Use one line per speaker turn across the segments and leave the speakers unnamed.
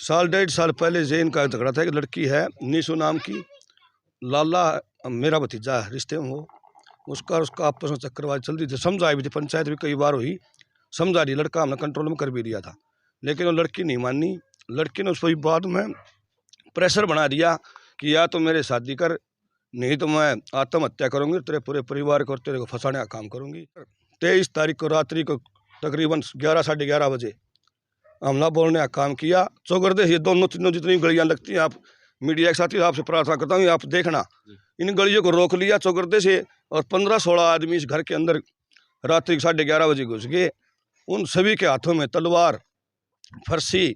साल 1.5 साल पहले जे इनका झगड़ा था। एक लड़की है नीशू नाम की, लाला मेरा भतीजा है, रिश्ते में हो। उसका आपस में चक्करबाजी चल रही थी, समझाई भी थी, पंचायत भी कई बार हुई, समझा रही, लड़का हमने कंट्रोल में कर भी दिया था, लेकिन वो लड़की नहीं मानी। लड़की ने उस पर बाद में प्रेशर बना दिया कि या तो मेरे शादी कर, नहीं तो मैं आत्महत्या करूंगी, तेरे पूरे परिवार को और तेरे को फंसाने का काम करूंगी। 23 तारीख को रात्रि को तकरीबन 11 साढ़े 11 बजे हमला बोलने का काम किया। चौगरदे ये दोनों तीनों जितनी गलियां लगती हैं, आप मीडिया के साथी आपसे प्रार्थना करता हूँ आप देखना, इन गलियों को रोक लिया चौगरदे से, और 15-16 आदमी इस घर के अंदर रात्रि 11:30 बजे घुस गए। उन सभी के हाथों में तलवार, फरसी,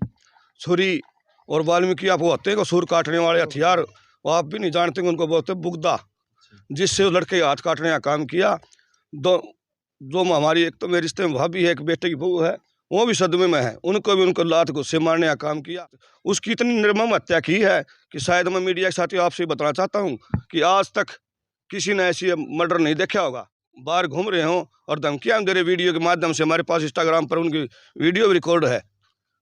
छुरी और वाल्मीकि आप वो होते हैं को सूर काटने वाले हथियार, वो आप भी नहीं जानते, उनको बोलते हैं बुगदा, जिससे लड़के हाथ काटने का काम किया। दो जो हमारी एक तो मेरे रिश्ते में भाभी है, एक बेटे की बहू है, वो भी सदमे में है, उनको भी उनको लात गुस्से मारने का काम किया। उसकी इतनी निर्मम हत्या की है कि शायद मैं मीडिया के साथ आपसे बताना चाहता हूँ कि आज तक किसी ने ऐसी मर्डर नहीं देखा होगा। बाहर घूम रहे हों और धमकियाँ दे रहे वीडियो के माध्यम से, हमारे पास इंस्टाग्राम पर उनकी वीडियो भी रिकॉर्ड है।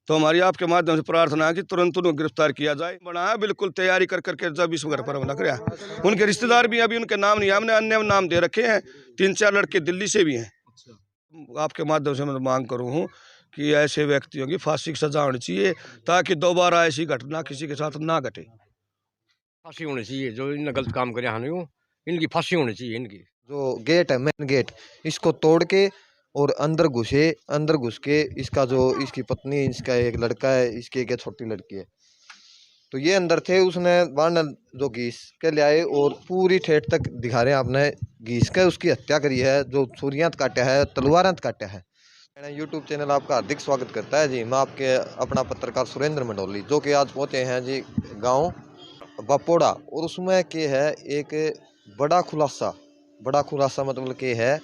तो हमारी आपके माध्यम से प्रार्थना है कि तुरंत उनको गिरफ्तार किया जाए। बना है बिल्कुल तैयारी कर करके, जब इस घर पर हमला कराया, उनके रिश्तेदार भी अभी उनके नाम नहीं, हमने अन्य नाम दे रखे हैं, 3-4 लड़के दिल्ली से भी हैं। आपके माध्यम से मैं मांग करूँ हूँ कि ऐसे व्यक्तियों की फांसी की सजा होनी चाहिए, ताकि दोबारा ऐसी घटना किसी के साथ ना घटे।
फांसी होनी चाहिए, जो इनने गलत काम करे हानि हो, इनकी फांसी होनी चाहिए। इनकी
जो गेट है, मेन गेट, इसको तोड़ के और अंदर घुसे, अंदर घुस के इसका जो इसकी पत्नी, इसका एक लड़का है, इसकी एक छोटी लड़की है, तो ये अंदर थे। उसने बाण जो घीस के ले आए और पूरी ठेठ तक दिखा रहे हैं आपने, घीस के उसकी हत्या करी है, जो छुरियां काटा है, तलवारें काटा है। यूट्यूब चैनल आपका हार्दिक स्वागत करता है जी। मैं आपके अपना पत्रकार सुरेंद्र मंडोली, जो कि आज पहुंचे हैं जी गांव बपोड़ा, और उसमें के है एक बड़ा खुलासा मतलब के है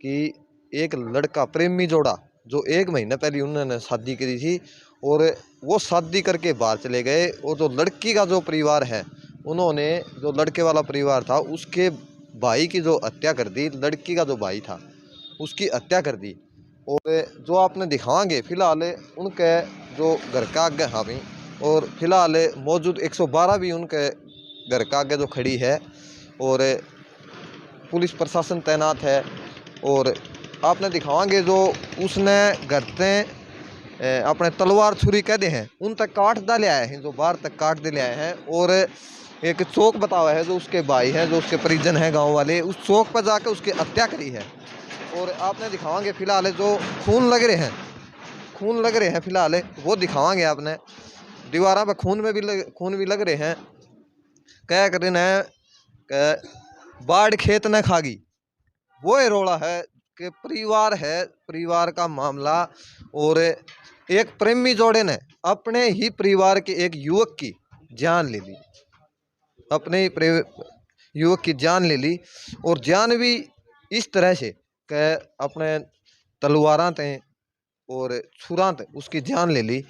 कि एक लड़का प्रेमी जोड़ा जो 1 महीने पहले उन्होंने शादी करी थी, और वो शादी करके बाहर चले गए, और जो लड़की का जो परिवार है, उन्होंने जो लड़के वाला परिवार था उसके भाई की जो हत्या कर दी, लड़की का जो भाई था उसकी हत्या कर दी। और जो आपने दिखाएंगे फिलहाल उनके जो घर का आगे हामी, और फिलहाल मौजूद 112 भी उनके घर का आगे जो खड़ी है, और पुलिस प्रशासन तैनात है। और आपने दिखाएंगे जो उसने घर से अपने तलवार छुरी कहते हैं उन तक काट डाले आए हैं, जो बाहर तक काट दे आए हैं, और एक चौक बता हुआ है जो उसके भाई हैं, जो उसके परिजन हैं गांव वाले, उस चौक पर जाकर उसकी हत्या करी है। और आपने दिखाएंगे फिलहाल जो खून लग रहे हैं फिलहाल वो दिखाएंगे आपने, दीवारों पर खून भी लग रहे हैं। क्या कर रहे हैं, बाढ़ खेत न खागी, वो रोड़ा है कि परिवार का मामला। और एक प्रेमी जोड़े ने अपने ही परिवार के एक युवक की जान ले ली, युवक की जान ले ली, और जान भी इस तरह से कि अपने तलवारां थे और छुरा थे उसकी जान ले ली।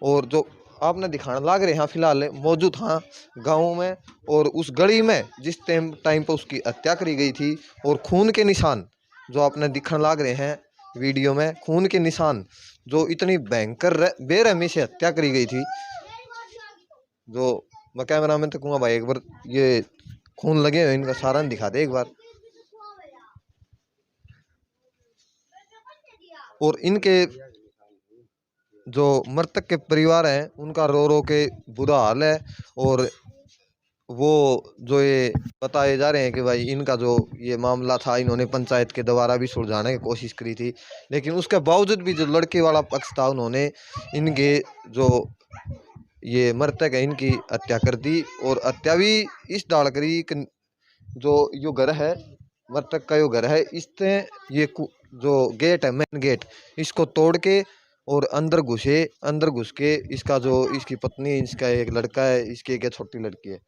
और जो आपने दिखाने लग रहे हैं फिलहाल मौजूद हाँ गाँव में, और उस गली में जिस टाइम पर उसकी हत्या करी गई थी, और खून के निशान जो आपने दिखने लग रहे हैं वीडियो में, खून के निशान जो इतनी भयंकर बेरहमी से हत्या करी गई थी, जो मैं कैमरा मैन तक कहूँगा भाई एक बार ये खून लगे हुए इनका सारण दिखा दे एक बार। और इनके जो मृतक के परिवार हैं उनका रो रो के बुरा हाल है, और वो जो ये बताए जा रहे हैं कि भाई इनका जो ये मामला था, इन्होंने पंचायत के द्वारा भी सुलझाने की कोशिश करी थी, लेकिन उसके बावजूद भी जो लड़के वाला पक्ष था उन्होंने इनके जो ये मृतक है इनकी हत्या कर दी। और हत्या भी इस डाल करी जो यो घर है, मृतक का यो घर है, इससे ये जो गेट है, मेन गेट, इसको तोड़ के और अंदर घुस के इसका जो इसकी पत्नी, इसका एक लड़का है, इसकी एक छोटी लड़की है,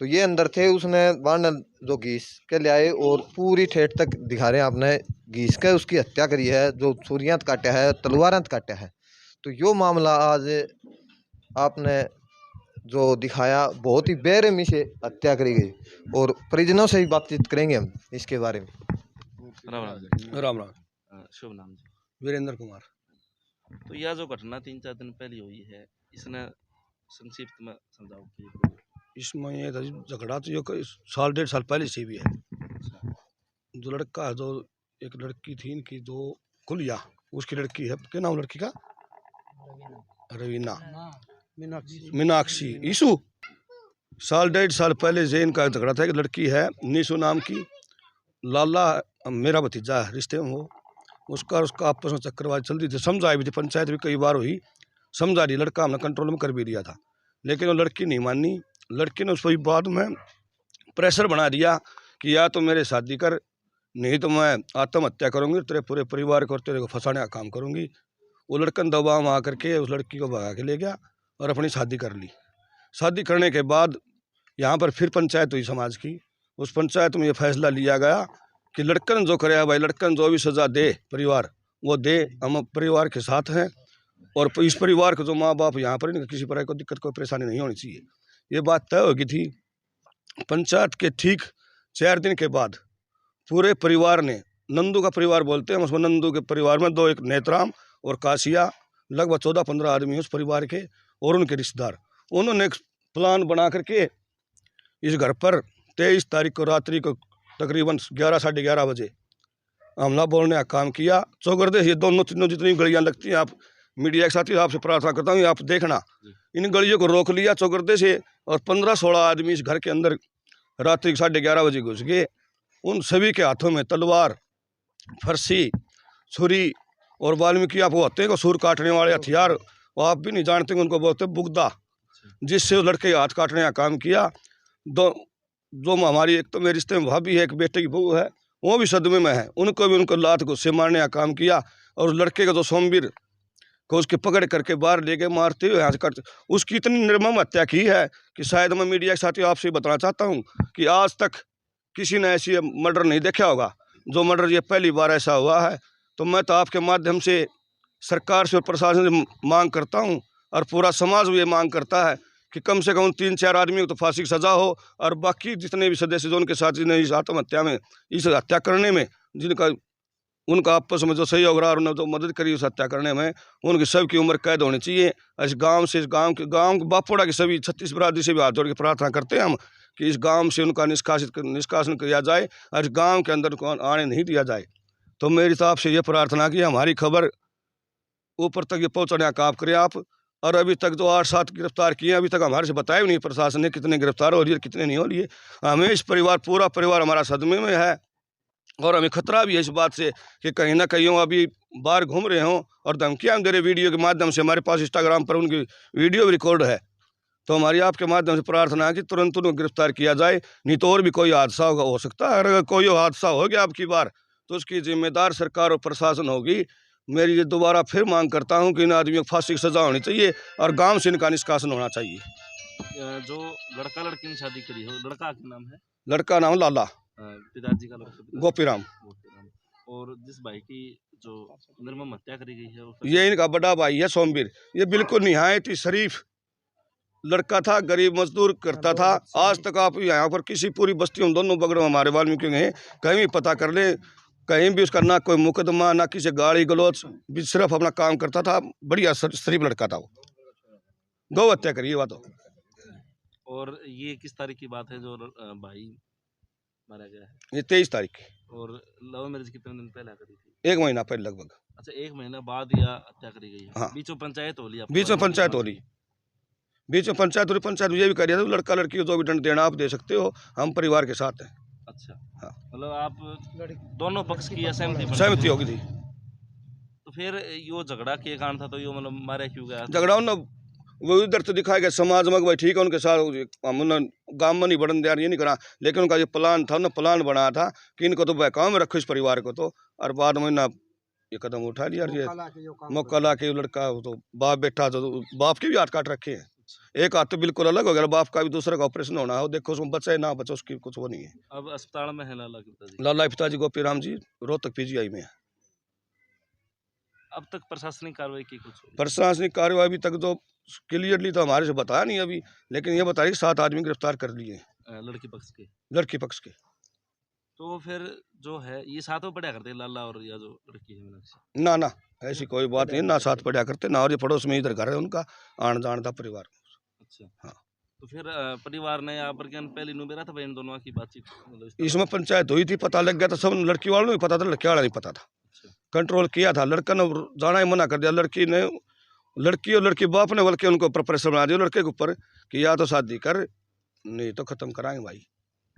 तो ये अंदर थे। उसने बाण जो घीस के ले आए और पूरी ठेठ तक दिखा रहे हैं आपने, घीस के उसकी हत्या करी है, जो छुरियां काटा है, तलवारें काटा है। तो यो मामला आज आपने जो दिखाया, बहुत ही बेरहमी से हत्या करी गई, और परिजनों से ही बातचीत करेंगे हम इसके बारे में।
राम राम।
राम राम।
शुभ नाम जी।
वीरेंद्र कुमार।
तो यह जो घटना 3-4 दिन पहले हुई है, इसने संक्षिप्त में समझाओ कि
इसमें ये था जी, झगड़ा तो ये कोई साल 1.5 साल पहले से भी है। जो लड़का है, जो एक लड़की थी इनकी, जो कुलिया, उसकी लड़की है, क्या नाम लड़की का? रवीना, मीनाक्षी, ईशु। साल 1.5 साल पहले से इनका झगड़ा था। एक लड़की है निशु नाम की, लाला मेरा भतीजा है रिश्ते में वो। उसका आपस में चक्करबाजी चल रही थी, समझाई भी थी, पंचायत भी कई बार हुई, समझा रही, लड़का हमने कंट्रोल में कर भी दिया था, लेकिन वो लड़की नहीं मानी। लड़की ने उस पर बाद में प्रेशर बना दिया कि या तो मेरे शादी कर, नहीं तो मैं आत्महत्या करूंगी, तेरे पूरे परिवार को और तेरे को फंसाने का काम करूंगी। वो लड़का ने दबाव में आकर के उस लड़की को भगा के ले गया और अपनी शादी कर ली। शादी करने के बाद यहाँ पर फिर पंचायत हुई समाज की। उस पंचायत में ये फैसला लिया गया कि लड़कन जो करे भाई, लड़कन जो भी सज़ा दे परिवार वो दे, हम परिवार के साथ हैं, और इस परिवार के जो माँ बाप यहाँ पर इनका किसी प्रकार को दिक्कत कोई परेशानी नहीं होनी चाहिए। ये बात तय हो गई थी। पंचायत के ठीक 4 दिन के बाद पूरे परिवार ने, नंदू का परिवार बोलते हैं उसमें, नंदू के परिवार में 2, एक नेतराम और काशिया, लगभग 14-15 आदमी उस परिवार के और उनके रिश्तेदार, उन्होंने एक प्लान बना करके इस घर पर 23 तारीख को रात्रि को तकरीबन 11-11:30 बजे हमला बोलने का काम किया। चौगरदे ये दोनों तीनों जितनी गलियां लगती हैं, आप मीडिया के साथी आपसे प्रार्थना करता हूँ आप देखना, इन गलियों को रोक लिया चौगरदे से, और 15-16 आदमी इस घर के अंदर रात्रि 11:30 बजे घुस गए। उन सभी के हाथों में तलवार, फरसी, छुरी और वाल्मीकि आप वो होते हैं सूर काटने वाले हथियार, वो आप भी नहीं जानते उनको बोलते बुगदा, जिससे उस लड़के के हाथ काटने का काम किया। जो हमारी एक तो मेरे रिश्ते में भाभी है, एक बेटे की बहू है, वो भी सदमे में है, उनको भी उनको लात गुस्से मारने का काम किया। और उस लड़के का जो सोमवीर को उसके पकड़ करके बाहर ले गए, मारते हुए यहाँ से करते, उसकी इतनी निर्मम हत्या की है कि शायद मैं मीडिया के साथी आपसे बताना चाहता हूँ कि आज तक किसी ने ऐसी मर्डर नहीं देखा होगा। जो मर्डर ये पहली बार ऐसा हुआ है। तो मैं तो आपके माध्यम से सरकार से और प्रशासन से मांग करता हूँ, और पूरा समाज भी ये मांग करता है कि कम से कम 3-4 आदमियों को तो फांसी की सज़ा हो, और बाकी जितने भी सदस्य जो उनके साथ जिन्हें इस आत्महत्या में, इस हत्या करने में जिनका उनका आपस में जो सहयोग रहा और उन्होंने जो मदद करी उस हत्या करने में, उनकी सबकी उम्र कैद होनी चाहिए। इस गांव से, इस गांव के बापोड़ा के सभी 36 बरादरी से भी हाथ जोड़ के प्रार्थना करते हैं हम कि इस गांव से उनका निष्कासन किया जाए और इस गांव के अंदर उनको आने नहीं दिया जाए। तो मेरी तो आपसे ये प्रार्थना कि हमारी खबर ऊपर तक ये पहुँचाने का काम करें आप। और अभी तक जो 8-7 गिरफ्तार किए, अभी तक हमारे से बताया भी नहीं प्रशासन ने कितने गिरफ्तार हो रही है, कितने नहीं हो रही है। हमें इस परिवार, पूरा परिवार हमारा सदमे में है, और हमें खतरा भी है इस बात से कि कहीं ना कहीं वो अभी बाहर घूम रहे हों और धमकियाँ दे रहे वीडियो के माध्यम से। हमारे पास इंस्टाग्राम पर उनकी वीडियो भी रिकॉर्ड है। तो हमारी आपके माध्यम से प्रार्थना है कि तुरंत उनको गिरफ्तार किया जाए, नहीं तो और भी कोई हादसा हो सकता है। अगर कोई हादसा हो गया आपकी बार तो उसकी जिम्मेदार सरकार और प्रशासन होगी। मेरी ये दोबारा फिर मांग करता हूँ कि इन आदमियों को फांसी की सज़ा होनी चाहिए और गाँव से इनका निष्कासन होना चाहिए।
जो लड़का लड़की ने शादी करी हो, लड़का का नाम है?
लड़का नाम लाला,
पिताजी का लड़का
गोपीराम।
और जिस भाई की जो निर्मम हत्या करी गई है
ये इनका बड़ा भाई है सोमवीर। ये बिल्कुल निहायत ही शरीफ लड़का था, गरीब मजदूर करता था। आज तक आप यहाँ पर किसी पूरी बस्ती में, दोनों बगड़ों हमारे वाल्मीकि हैं, कहीं भी पता कर ले, कहीं भी उसका ना कोई मुकदमा, ना किसी गाली गलौच, भी सिर्फ अपना काम करता था। बढ़िया शरीफ लड़का था वो। गौ हत्या करी ये बात हो।
और ये किस तारीख की बात है जो भाई मारा गया है?
ये 23 तारीख की।
और लव मैरिज कितने दिन पहले करी थी?
1 महीना पहले लगभग।
अच्छा, 1 महीना बाद या हत्या करी गई है?
हाँ।
बीच में पंचायत हो रही है?
बीच में पंचायत हो रही, बीच में पंचायत हो रही। पंचायत ये भी कह रही है लड़का लड़की को जो भी दंड देना आप दे सकते हो, हम परिवार के साथ हैं।
अच्छा,
हाँ।
मतलब आप दोनों पक्ष की
सहमति होगी थी।
तो फिर यो झगड़ा के कारण था, तो यो मतलब मारे क्यों गया?
झगड़ा उन वो इधर तो दिखाया गया समाज में भाई ठीक है उनके साथ हम गाँव में नहीं बढ़न दिया, ये नहीं करा, लेकिन उनका जो प्लान था ना, प्लान बनाया था कि इनको तो बहकाव में रखो इस परिवार को। तो और बाद में ना ये कदम उठा लिया, ये मौका ला के लड़का तो बाप बैठा, तो बाप के भी हाथ काट रखे हैं। एक हाथ तो बिल्कुल अलग हो गया, बाप का भी दूसरे का ऑपरेशन होना है। देखो उसमें बचा ना बचा उसकी कुछ वो नहीं है।
अब अस्पताल में है लाला के पिताजी?
लाला पिताजी गोपीराम जी रोहतक PGI में है।
अब तक प्रशासनिक कार्रवाई की कुछ?
प्रशासनिक कार्रवाई अभी तक तो क्लियरली तो हमारे से बताया नहीं अभी, लेकिन ये बताइए 7 आदमी गिरफ्तार कर लिए
लड़की पक्ष के?
लड़की पक्ष के।
तो फिर जो है ये साथ में पढ़ा करते हैं लाला और या जो लड़की है मीनाक्षी?
ना ना ऐसी कोई बात नहीं, ना साथ पढ़ा करते ना, और ये पड़ोस में इधर घर है उनका, आन जान था परिवार।
अच्छा।
हाँ।
तो फिर परिवार ने यहाँ पर क्या पहले नु बेरा था भाई इन दोनों की बातचीत मतलब इस तरह?
इसमें पंचायत हुई थी, पता लग गया था सब, लड़की वालों को भी पता था, लड़के वाला नहीं पता था।
अच्छा।
कंट्रोल किया था, लड़का ने जाना ही मना कर दिया, लड़की ने, लड़की और लड़की बाप ने बल्कि उनको ऊपर प्रेशर बना दिया लड़के के ऊपर कि या तो शादी कर, नहीं तो खत्म कराएंगे भाई।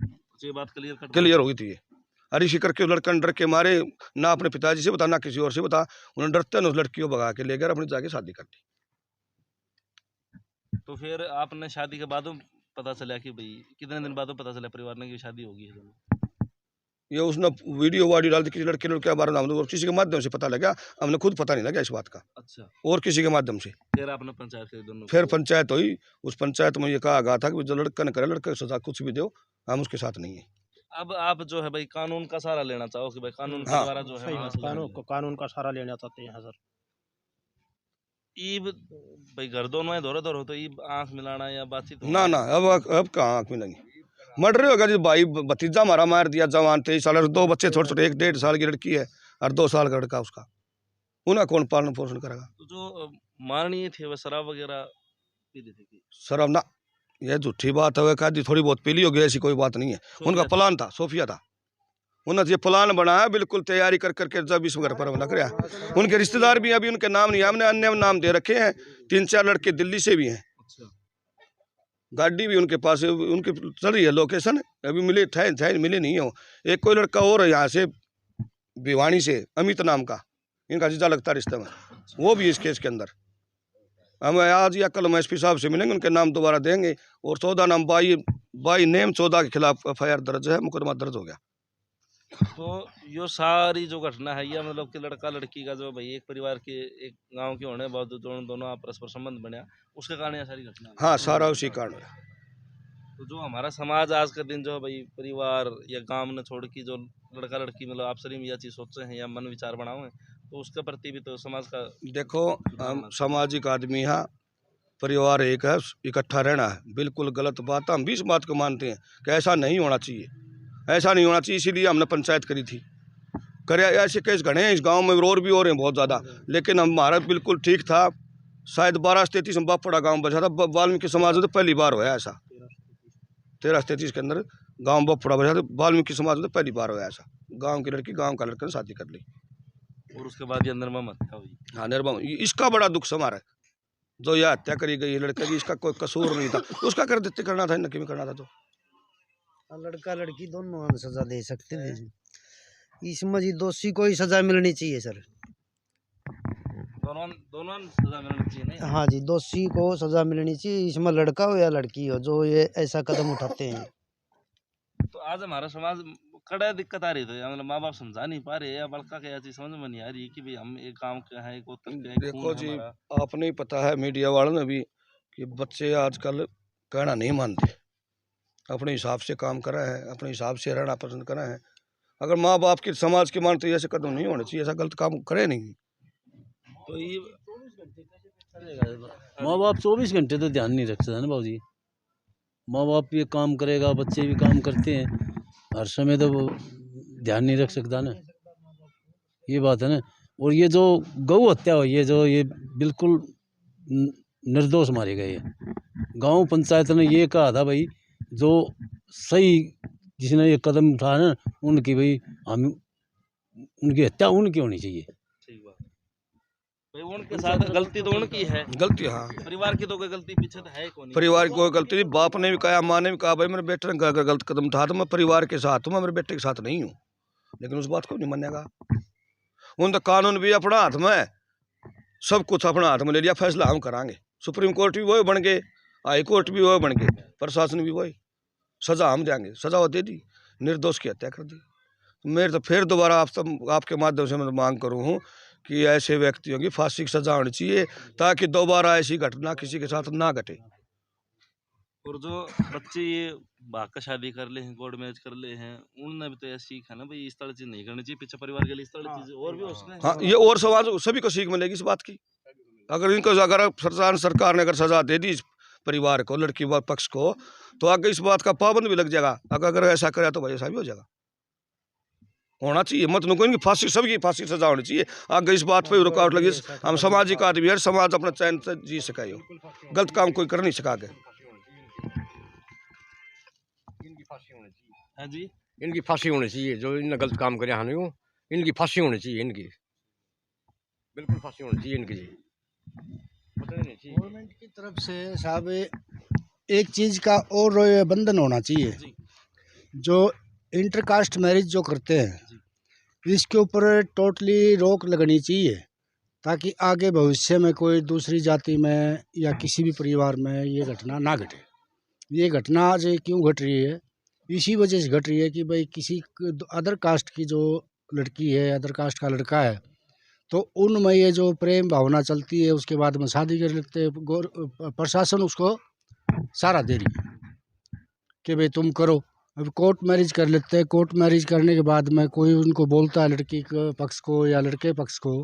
तो ये बात क्लियर कर
क्लियर हो गई थी ये। अरे इसी करके लड़का ने डर के मारे, ना अपने पिताजी से बता ना किसी और से बता, उन्होंने डरते न उस लड़की को भगा के ले गया, अपनी जाके शादी कर दी।
तो फिर आपने शादी के बाद पता चला कि भाई कितने दिन बाद पता चला परिवार ने कि शादी होगी है दोनों?
ये उसने वीडियो वाडियो डाल दी किसी लड़के के बारे में, हमने किसी के माध्यम से पता लगा, हमने खुद पता नहीं लगा इस बात का,
अच्छा।
और किसी के माध्यम से।
फिर आपने पंचायत के दोनों
फिर पंचायत हुई, उस पंचायत में ये कहा गया था कि जो लड़का ने करे, लड़के को सजा कुछ भी दो, हम उसके साथ नहीं है।
अब आप जो है भाई कानून का सहारा लेना चाहो कि भाई कानून के
हाँ।
द्वारा जो है
सही
वहाँ
बात,
से जाना है।
कानून का सहारा लेना चाहते हैं सर।
ईब भाई घर दोनों है धोरे धोरे हो तो ईब आंख मिलाना या बातचीत
ना ना, अब कहाँ आँख मिलेंगे, मर्डर होगा जी, भाई भतीजा हमारा मार दिया जवान 23 साल, 2 बच्चे छोटे छोटे, 1 1.5 साल की लड़की है और 2 साल का लड़का उसका, उन्हें कौन पालन पोषण करेगा?
तो जो माननीय थे वह शराब वगैरह पी थे कि
शराब ना, यह झूठी बात है, कहा जी थोड़ी बहुत पीली होगी, ऐसी कोई बात नहीं है। उनका प्लान था, सोफिया था, उन्होंने ये प्लान बनाया बिल्कुल तैयारी कर करके, जब इस घर पर हमला कराया। उनके रिश्तेदार भी अभी उनके नाम नहीं है, हमने अन्य नाम दे रखे हैं, 3-4 लड़के दिल्ली से भी हैं,
अच्छा।
गाड़ी भी उनके पास है, उनकी चल रही है लोकेशन, अभी मिले थे मिले नहीं हो। एक कोई लड़का और है यहाँ से भिवानी से, अमित नाम का, इनका जीजा लगता है रिश्ते में, वो भी इस केस के अंदर। हम आज या कल एसपी साहब से मिलेंगे, उनके नाम दोबारा देंगे, और 14 नाम बाई नेम 14 के खिलाफ FIR दर्ज है, मुकदमा दर्ज हो गया।
तो यो सारी जो घटना है ये मतलब कि लड़का लड़की का जो भाई एक परिवार के एक गांव के होने बाद दोनों आप परस्पर संबंध बनया उसके कारण ये सारी घटना है।
हाँ, सारा उसी कारण है।
तो जो हमारा समाज आज के दिन जो भाई परिवार या गांव ने छोड़ के जो लड़का लड़की मतलब आप सही में यह चीज सोचते हैं या मन विचार बनाओ हैं तो उसके प्रति भी तो समाज का
देखो, हम सामाजिक आदमी हैं, परिवार एक है, इकट्ठा रहना है, बिल्कुल गलत बात है, हम भी इस बात को मानते हैं कि ऐसा नहीं होना चाहिए, ऐसा नहीं होना चाहिए, इसीलिए हमने पंचायत करी थी। करे ऐसे केस घने हैं इस गांव में, और भी हो रहे हैं बहुत ज़्यादा, लेकिन हमारा बिल्कुल ठीक था। शायद 12 से 33 में बापड़ा गाँव बचा था, वाल्मीकि समाज में तो पहली बार हुआ ऐसा, 13 से 33 के अंदर गाँव बापड़ा बचा था, वाल्मीकि समाज में तो पहली बार हुआ ऐसा, गाँव की लड़की गाँव का लड़का ने शादी कर ली।
और उसके बाद ये अंदर में हत्या हुई।
हाँ, निर्मम, इसका बड़ा दुख समार है, जो यह हत्या करी गई लड़के की, इसका कोई कसूर नहीं था, उसका कर देते करना था, इनकी भी करना था। तो
लड़का लड़की दोनों हम सजा दे सकते हैं, इसमें जी दोषी को ही सजा मिलनी चाहिए सर।
दोनों दोनों सजा मिलनी चाहिए नहीं?
हाँ जी, दोषी को सजा मिलनी चाहिए, इसमें लड़का हो या लड़की हो जो ये ऐसा कदम उठाते हैं।
तो आज हमारा समाज कड़ा दिक्कत आ रही थी, मतलब माँ बाप समझा नहीं पा रहे या बड़का क्या चीज समझ में नहीं आ रही कि भाई हम एक काम क्या है, एक उत्तर क्या है,
देखो
खून है
जी,
हमारा।
आपने ही पता है मीडिया वालों ने भी कि बच्चे आजकल कहना नहीं मानते, अपने हिसाब से काम करा है, अपने हिसाब से रहना पसंद करा है। अगर माँ बाप की समाज के मानते ऐसे कदम नहीं होने चाहिए, ऐसा गलत काम करे नहीं।
तो ये
माँ बाप 24 घंटे तो ध्यान नहीं रखते ना बाबूजी, माँ बाप भी काम करेगा, बच्चे भी काम करते हैं, हर समय तो वो ध्यान नहीं रख सकता ना, ये बात है ना। और ये जो गौ हत्या हुई है, जो ये बिल्कुल निर्दोष मारे गए हैं। गांव पंचायत ने ये कहा था भाई जो सही जिसने ये कदम उठाया ना उनकी भाई हम उनकी हत्या उनकी होनी चाहिए।
ठीक बात भाई, उनके साथ गलती तो उनकी है,
गलती, हाँ,
परिवार की तो कोई गलती पीछे तो है कौन?
परिवार की कोई गलती नहीं, बाप ने भी कहा, माँ ने भी कहा, भाई मेरे बेटे ने अगर गलत कदम उठाया तो मैं परिवार के साथ हूँ, मैं मेरे बेटे के साथ नहीं हूँ, लेकिन उस बात को नहीं मानेगा। उन तो कानून भी अपना हाथ में है, सब कुछ अपना हाथ में ले लिया, फैसला हम कराएंगे, सुप्रीम कोर्ट भी वही बन गए, हाई कोर्ट भी वही बन गए, प्रशासन भी वही, सजा हम देंगे, सजा वो दे दी, निर्दोष की हत्या कर दी। मेरे तो फिर दोबारा आपके माध्यम से मैं मांग करूँ हूँ कि ऐसे व्यक्तियों की फांसी की सजा होनी चाहिए, ताकि दोबारा ऐसी घटना किसी के साथ ना घटे।
और जो बच्चे ये भाग का शादी कर ले हैं, कोर्ट मैरिज कर ले हैं, उनने भी तो यह सीख है ना भाई, इस तरह चीज नहीं करनी चाहिए, पीछे परिवार के लिए इस तरह चीज और भी हो सकते हैं।
हाँ, ये और समाज सभी को सीख मिलेगी इस बात की। अगर सरकार ने अगर सजा दे दी इस परिवार को, लड़की पक्ष को, तो आगे इस बात का पाबंद भी लग जाएगा। अगर ऐसा करे तो भाई ऐसा भी हो जाएगा। होना चाहिए, मत नको इनकी फांसी, सबकी फांसी सजा होनी चाहिए। आगे इस बात पे रुकावट लगी, हम सामाजिक आदमी है, समाज अपना चैन से जी सका, गलत काम कोई कर नहीं सका।
इनकी फांसी होनी चाहिए।
हाँ जी,
इनकी फांसी होनी चाहिए, जो इनने गलत काम करे हाँ यूँ, इनकी फांसी होनी चाहिए, इनकी बिल्कुल फांसी होनी चाहिए इनकी जी। पता नहीं चाहिए
गवर्नमेंट की तरफ से साहब एक चीज़ का और बंधन होना चाहिए, जो इंटरकास्ट मैरिज जो करते हैं इसके ऊपर टोटली रोक लगनी चाहिए, ताकि आगे भविष्य में कोई दूसरी जाति में या किसी भी परिवार में ये घटना ना घटे। ये घटना आज क्यों घट रही है, इसी वजह से घट रही है कि भाई किसी अदर कास्ट की जो लड़की है, अदर कास्ट का लड़का है, तो उनमें ये जो प्रेम भावना चलती है, उसके बाद में शादी कर लेते हैं। प्रशासन उसको सहारा दे रही है कि भाई तुम करो। अब कोर्ट मैरिज कर लेते हैं, कोर्ट मैरिज करने के बाद में कोई उनको बोलता है लड़की के पक्ष को या लड़के पक्ष को,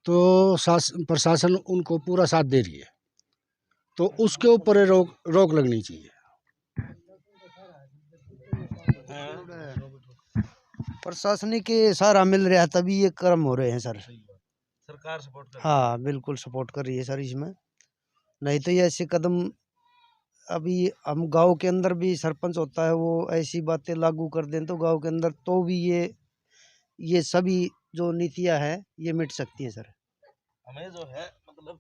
तो प्रशासन उनको पूरा साथ दे रही है, तो उसके ऊपर रोक लगनी चाहिए।
प्रशासनिक सहारा मिल रहा है तभी ये कर्म हो रहे हैं सर।
सरकार सपोर्ट कर
हाँ बिल्कुल सपोर्ट कर रही है सर इसमें, नहीं तो ये ऐसे कदम अभी हम गांव के अंदर भी सरपंच होता है, वो ऐसी बातें लागू कर दें तो गांव के अंदर तो भी ये सभी जो नीतियां हैं ये मिट सकती हैं सर।
हमें जो है मतलब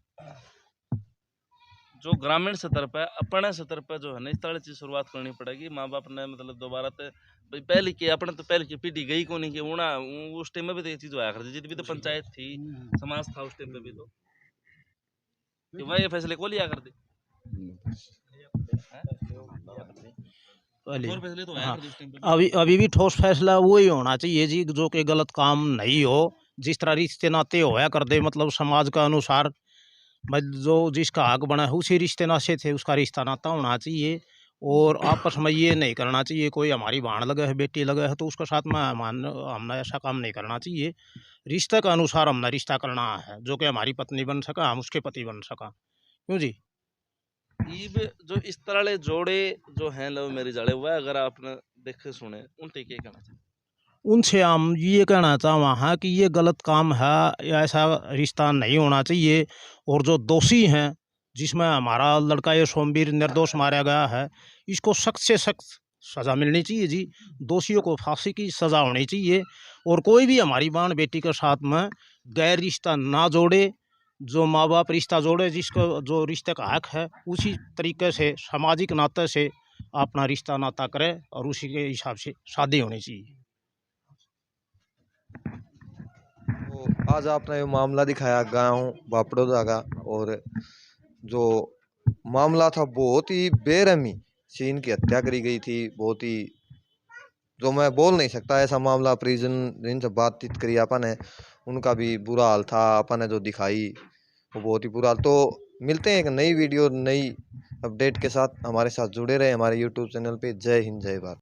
जो ग्रामीण स्तर पर अपने स्तर पर जो है ना इस तरह की शुरुआत करनी पड़ेगी। माँ बाप ने मतलब दोबारा तो भाई पहले की अपने तो पहले की पीढ़ी गई को नहीं कि उस टाइम में भी तो ये चीज आया करती, जितनी भी तो पंचायत थी, समाज था उस टाइम पे भी, तो कि वह ये फैसले को लिया करते और फैसले तो आया करते उस टाइम पे।
अभी भी ठोस फैसला वही होना चाहिए जी, जो कि गलत काम नहीं हो, जिस तरह रिश्ते नाते होया कर दे, मतलब समाज का अनुसार भाई जो जिसका हक बना है उसी रिश्ते नाते थे उसका रिश्ता नाता होना चाहिए। और आपस में ये नहीं करना चाहिए कोई हमारी भाण लगे है, बेटी लगे है, तो उसके साथ में हमने ऐसा काम नहीं करना चाहिए। रिश्ते के अनुसार हमने रिश्ता करना है, जो कि हमारी पत्नी बन सका, हम उसके पति बन सका। क्यों जी?
ईब जो इस तरह ले जोड़े जो हैं लव मैरिज वाले, वह अगर आपने देखे सुने उनसे क्या कहना चाहिए?
उनसे हम ये कहना चाहते हैं कि ये गलत काम है, ऐसा रिश्ता नहीं होना चाहिए। और जो दोषी हैं, जिसमें हमारा लड़का ये सोमवीर निर्दोष मारा गया है, इसको सख्त से सख्त सज़ा मिलनी चाहिए जी। दोषियों को फांसी की सज़ा होनी चाहिए। और कोई भी हमारी बहन बेटी के साथ में गैर रिश्ता ना जोड़े, जो माँ बाप रिश्ता जोड़े, जिसको जो रिश्ते का हक है उसी तरीके से सामाजिक नाते से अपना रिश्ता नाता करे और उसी के हिसाब से शादी होनी चाहिए।
तो आज आपने ये मामला दिखाया गांव बापड़ोदा का, और जो मामला था बहुत ही बेरहमी से इनकी हत्या करी गई थी। बहुत ही जो मैं बोल नहीं सकता ऐसा मामला। परिजन जिनसे बातचीत करी अपन ने, उनका भी बुरा हाल था, अपन ने जो दिखाई वो बहुत ही बुरा हाल। तो मिलते हैं एक नई वीडियो नई अपडेट के साथ, हमारे साथ जुड़े रहे हमारे यूट्यूब चैनल पे। जय हिंद, जय भारत।